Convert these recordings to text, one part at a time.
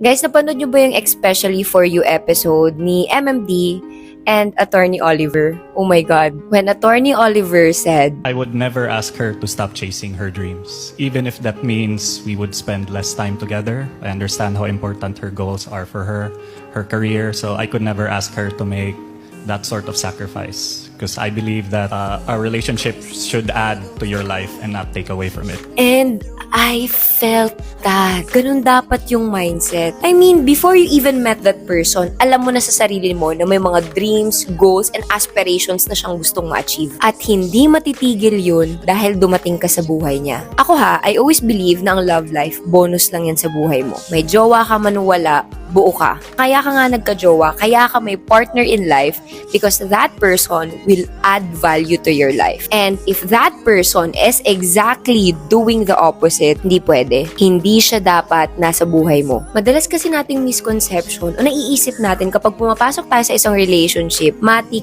Guys, napanood nyo ba yung Especially For You episode ni MMD and Attorney Oliver? Oh my God. When Attorney Oliver said, I would never ask her to stop chasing her dreams, even if that means we would spend less time together. I understand how important her goals are for her career, so I could never ask her to make that sort of sacrifice. Because I believe that our relationship should add to your life and not take away from it. and I felt that. Ganun dapat yung mindset. I mean, before you even met that person, alam mo na sa sarili mo na may mga dreams, goals, and aspirations na siyang gustong ma-achieve. At hindi matitigil yun dahil dumating ka sa buhay niya. Ako I always believe na ang love life, bonus lang yan sa buhay mo. May jowa ka man o wala, buo ka. Kaya ka nga nagka-jowa, kaya ka may partner in life because that person will add value to your life. And if that person is exactly doing the opposite, hindi pwede. Hindi siya dapat nasa buhay mo. Madalas kasi nating misconception o naiisip natin kapag pumapasok tayo sa isang relationship,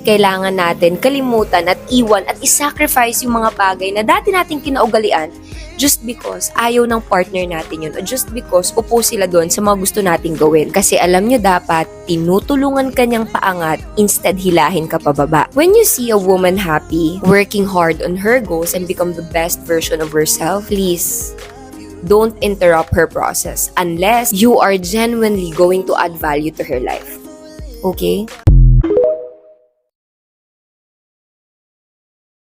kailangan natin kalimutan at iwan at isacrifice yung mga bagay na dati nating kinaugalian just because ayaw ng partner natin yun o just because upo sila doon sa mga gusto nating gawin. Kasi alam nyo dapat, tinutulungan ka niyang paangat instead hilahin ka pababa. When you see a woman happy, working hard on her goals and become the best version of herself, please, don't interrupt her process unless you are genuinely going to add value to her life. Okay?